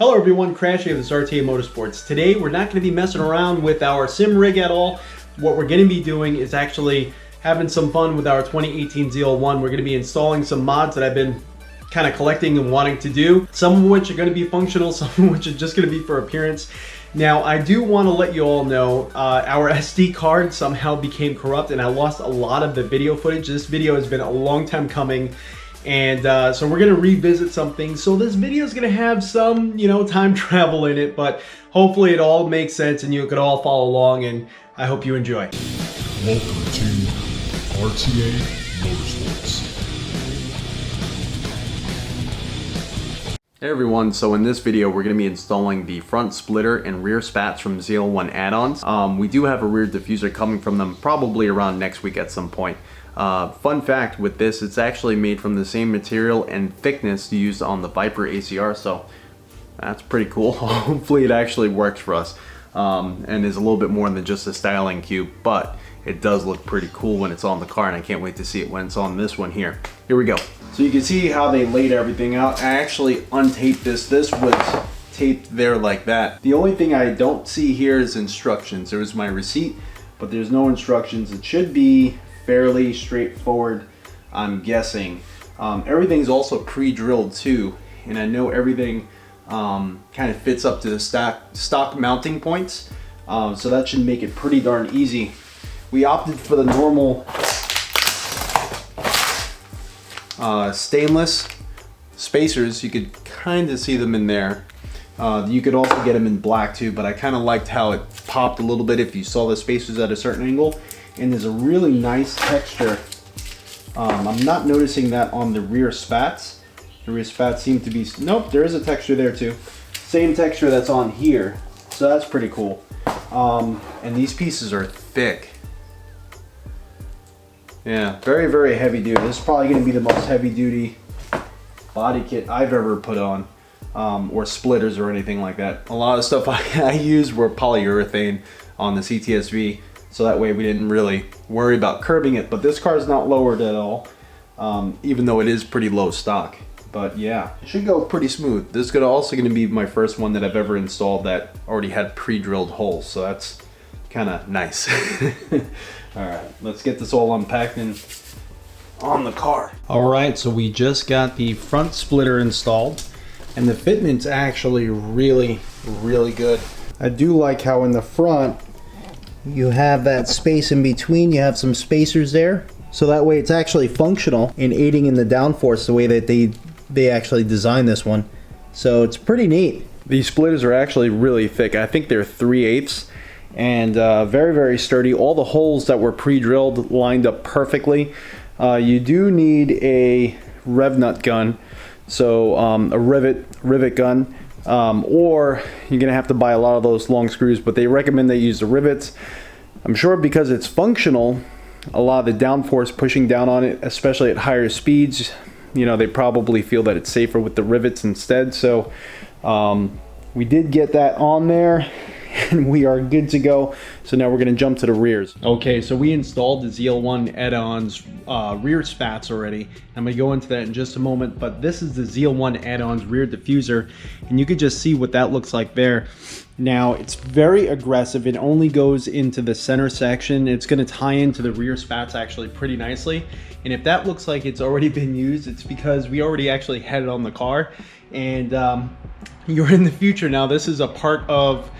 Hello everyone, Crash here with RTA Motorsports. Today we're not going to be messing around with our sim rig at all. What we're going to be doing is actually having some fun with our 2018 ZL1. We're going to be installing some mods that I've been kind of collecting and wanting to do. Some of which are going to be functional, some of which are just going to be for appearance. Now I do want to let you all know our SD card somehow became corrupt and I lost a lot of the video footage. This video has been a long time coming. And so we're going to revisit some things. So this video is going to have some, time travel in it, but hopefully it all makes sense and you could all follow along, and I hope you enjoy. Welcome to RTA Motorsports. Hey everyone, so in this video we're going to be installing the front splitter and rear spats from ZL1 add-ons. We do have a rear diffuser coming from them probably around next week at some point. Fun fact with this, it's actually made from the same material and thickness used on the Viper ACR, so that's pretty cool. Hopefully it actually works for us and is a little bit more than just a styling cube, but it does look pretty cool when it's on the car, and I can't wait to see it when it's on this one here. Here we go. So you can see how they laid everything out. I actually untaped this. This was taped there like that. The only thing I don't see here is instructions. There was my receipt, but there's no instructions. It should be fairly straightforward, I'm guessing. Everything's also pre-drilled too, and I know everything kind of fits up to the stock mounting points, so that should make it pretty darn easy. We opted for the normal stainless spacers. You could kind of see them in there. You could also get them in black too, but I kind of liked how it popped a little bit if you saw the spacers at a certain angle. And there's a really nice texture. I'm not noticing that on the rear spats. The rear spats seem to be, nope, there is a texture there too. Same texture that's on here, so that's pretty cool. And these pieces are thick. Yeah, very, very heavy duty. This is probably gonna be the most heavy duty body kit I've ever put on, or splitters or anything like that. A lot of stuff I used were polyurethane on the CTSV. So that way we didn't really worry about curbing it, but this car is not lowered at all, even though it is pretty low stock. But yeah, it should go pretty smooth. This is also going to be my first one that I've ever installed that already had pre-drilled holes, so that's kind of nice. All right, let's get this all unpacked and on the car. All right, so we just got the front splitter installed, and the fitment's actually really, really good. I do like how in the front, you have that space in between, you have some spacers there. So that way it's actually functional in aiding in the downforce the way that they actually designed this one. So it's pretty neat. These splitters are actually really thick. I think they're 3/8 and very, very sturdy. All the holes that were pre-drilled lined up perfectly. You do need a rev nut gun, so a rivet gun. Or you're gonna have to buy a lot of those long screws, but they recommend they use the rivets. I'm sure because it's functional, a lot of the downforce pushing down on it, especially at higher speeds, they probably feel that it's safer with the rivets instead. So we did get that on there and we are good to go. So now we're gonna jump to the rears. Okay, so we installed the ZL1 add-ons rear spats already. I'm gonna go into that in just a moment, but this is the ZL1 add-ons rear diffuser, and you could just see what that looks like there. Now, it's very aggressive. It only goes into the center section. It's gonna tie into the rear spats actually pretty nicely. And if that looks like it's already been used, it's because we already actually had it on the car. And you're in the future now. This is a part of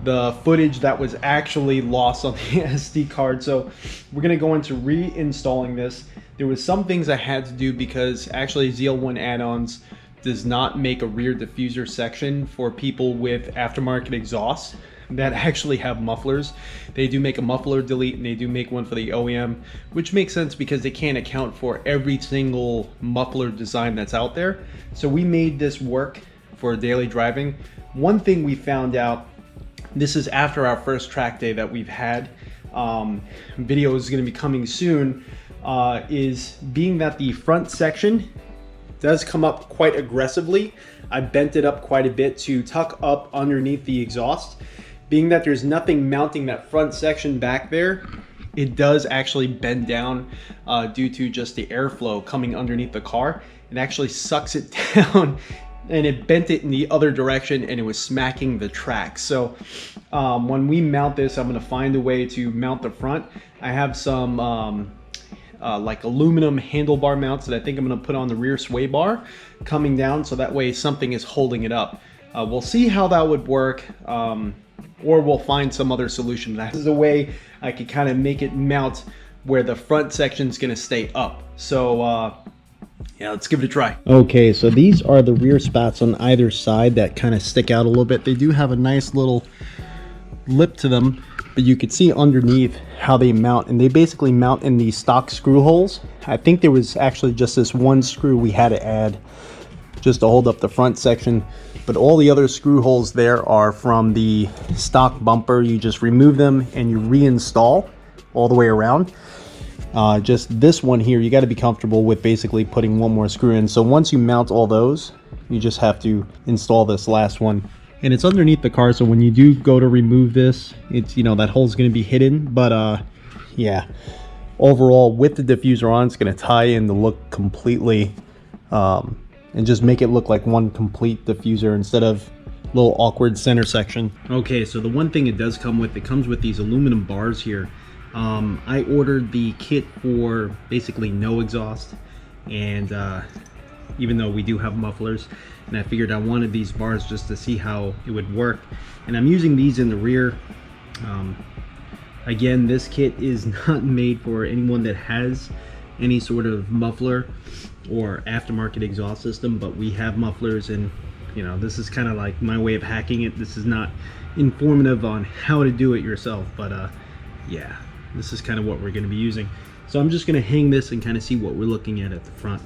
the footage that was actually lost on the SD card. So we're gonna go into reinstalling this. There was some things I had to do because actually ZL1 add-ons does not make a rear diffuser section for people with aftermarket exhausts that actually have mufflers. They do make a muffler delete and they do make one for the OEM, which makes sense because they can't account for every single muffler design that's out there. So we made this work for daily driving. One thing we found out, this is after our first track day that we've had, video is going to be coming soon, is being that the front section does come up quite aggressively. I bent it up quite a bit to tuck up underneath the exhaust. Being that there's nothing mounting that front section back there, it does actually bend down due to just the airflow coming underneath the car. It actually sucks it down and it bent it in the other direction, and it was smacking the track. So when we mount this, I'm going to find a way to mount the front. I have some like aluminum handlebar mounts that I think I'm going to put on the rear sway bar coming down, so that way something is holding it up. We'll see how that would work, or we'll find some other solution. That is a way I could kind of make it mount where the front section is going to stay up. So yeah, let's give it a try. Okay, so these are the rear spats on either side that kind of stick out a little bit. They do have a nice little lip to them, but you can see underneath how they mount, and they basically mount in these stock screw holes. I think there was actually just this one screw we had to add just to hold up the front section, but all the other screw holes there are from the stock bumper. You just remove them and you reinstall all the way around. Just this one here, you got to be comfortable with basically putting one more screw in. So once you mount all those, you just have to install this last one. And it's underneath the car, so when you do go to remove this, it's, you know, that hole's going to be hidden. But yeah, overall with the diffuser on, it's going to tie in the look completely, and just make it look like one complete diffuser instead of a little awkward center section. Okay, so the one thing it does come with, it comes with these aluminum bars here. I ordered the kit for basically no exhaust, and even though we do have mufflers, and I figured I wanted these bars just to see how it would work, and I'm using these in the rear. Again, this kit is not made for anyone that has any sort of muffler or aftermarket exhaust system, but we have mufflers, and you know, this is kind of like my way of hacking it. This is not informative on how to do it yourself, but yeah, this is kind of what we're going to be using. So I'm just going to hang this and kind of see what we're looking at the front.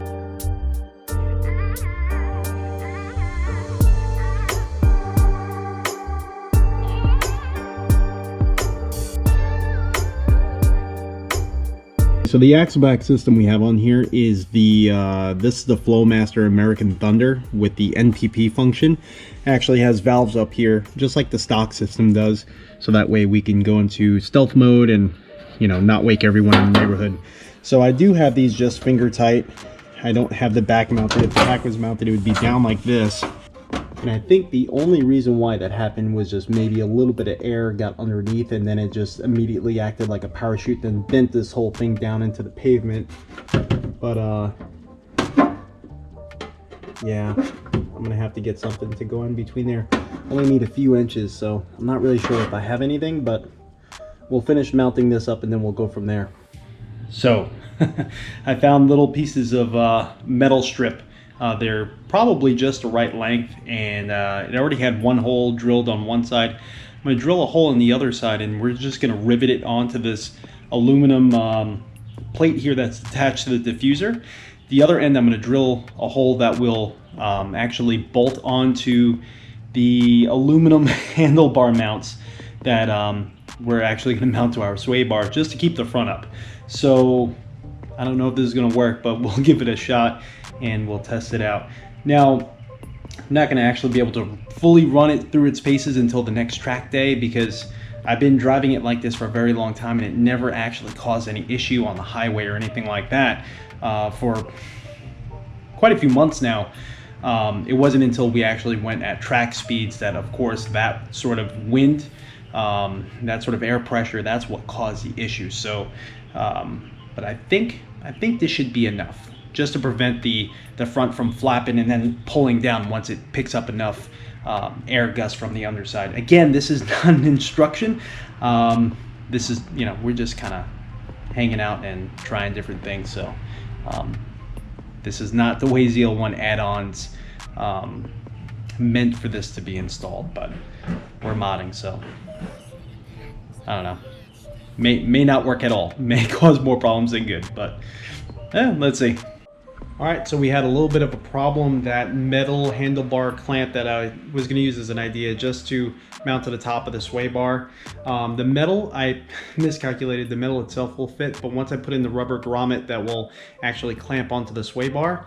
So the axle back system we have on here is the this is the Flowmaster American Thunder with the NPP function. It actually has valves up here just like the stock system does, so that way we can go into stealth mode and, you know, not wake everyone in the neighborhood. So I do have these just finger tight. I don't have the back mounted. If the back was mounted, it would be down like this. And I think the only reason why that happened was just maybe a little bit of air got underneath, and then it just immediately acted like a parachute, then bent this whole thing down into the pavement. But yeah, I'm gonna have to get something to go in between there. Only need a few inches, so I'm not really sure if I have anything, but we'll finish mounting this up and then we'll go from there. So I found little pieces of metal strip. They're probably just the right length, and it already had one hole drilled on one side. I'm going to drill a hole on the other side, and we're just going to rivet it onto this aluminum plate here that's attached to the diffuser. The other end, I'm going to drill a hole that will actually bolt onto the aluminum handlebar mounts that we're actually going to mount to our sway bar just to keep the front up. So I don't know if this is going to work, but we'll give it a shot and we'll test it out. Now, I'm not going to actually be able to fully run it through its paces until the next track day, because I've been driving it like this for a very long time and it never actually caused any issue on the highway or anything like that for quite a few months now. It wasn't until we actually went at track speeds that, of course, that sort of wind, that sort of air pressure, that's what caused the issue. So, but I think this should be enough, just to prevent the front from flapping and then pulling down once it picks up enough air gusts from the underside. Again, this is not an instruction. This is, you know, we're just kind of hanging out and trying different things. So this is not the way ZL1 add-ons meant for this to be installed, but we're modding, so I don't know. May not work at all. May cause more problems than good, but let's see. All right, so we had a little bit of a problem. That metal handlebar clamp that I was going to use as an idea just to mount to the top of the sway bar. The metal, I miscalculated. The metal itself will fit, but once I put in the rubber grommet that will actually clamp onto the sway bar,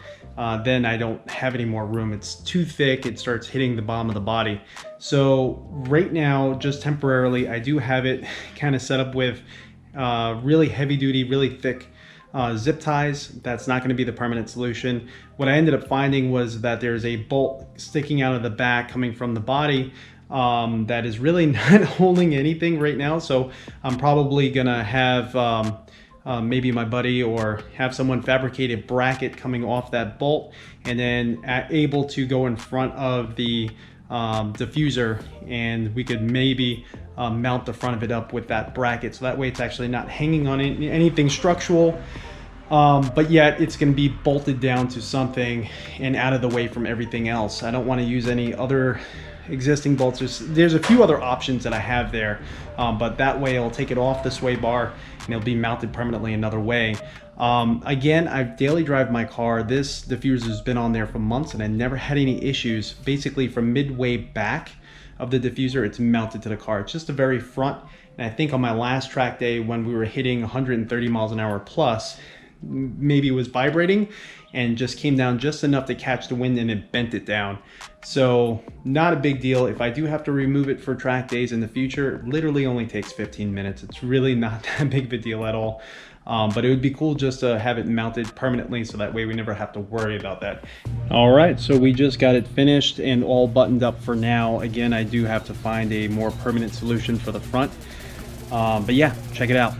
then I don't have any more room. It's too thick. It starts hitting the bottom of the body. So right now, just temporarily, I do have it kind of set up with really heavy duty, really thick zip ties. That's not going to be the permanent solution. What I ended up finding was that there's a bolt sticking out of the back coming from the body that is really not holding anything right now. So I'm probably gonna have maybe my buddy or have someone fabricate a bracket coming off that bolt, and then able to go in front of the diffuser, and we could maybe mount the front of it up with that bracket, so that way it's actually not hanging on anything structural, but yet it's going to be bolted down to something and out of the way from everything else. I don't want to use any other existing bolts. There's a few other options that I have there, but that way I'll take it off the sway bar and it'll be mounted permanently another way. Again, I've daily drive my car. This diffuser has been on there for months and I never had any issues. Basically from midway back of the diffuser, it's mounted to the car. It's just the very front. And I think on my last track day when we were hitting 130 miles an hour plus, maybe it was vibrating and just came down just enough to catch the wind and it bent it down. So not a big deal. If I do have to remove it for track days in the future, it literally only takes 15 minutes. It's really not that big of a deal at all. But it would be cool just to have it mounted permanently so that way we never have to worry about that. All right, so we just got it finished and all buttoned up for now. Again, I do have to find a more permanent solution for the front. But yeah, check it out.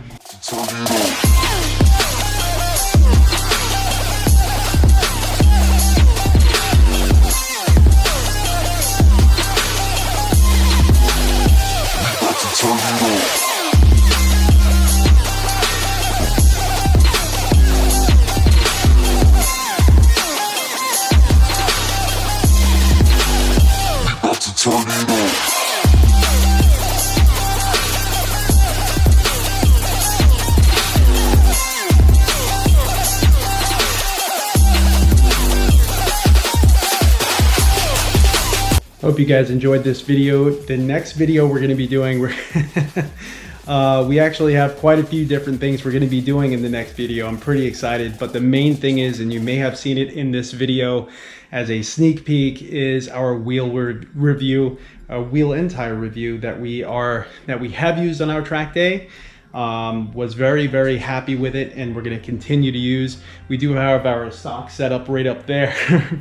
Hope you guys enjoyed this video. The next video we're going to be doing, we actually have quite a few different things we're going to be doing in the next video. I'm pretty excited, but the main thing is, and you may have seen it in this video as a sneak peek, is our wheel review, a wheel and tire review that we have used on our track day. Was very, very happy with it, and we're going to continue to use. We do have our stock set up right up there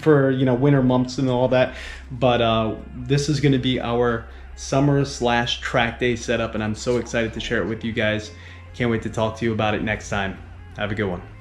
for, you know, winter months and all that, but this is going to be our summer / track day setup, and I'm so excited to share it with you guys. Can't wait to talk to you about it next time. Have a good one.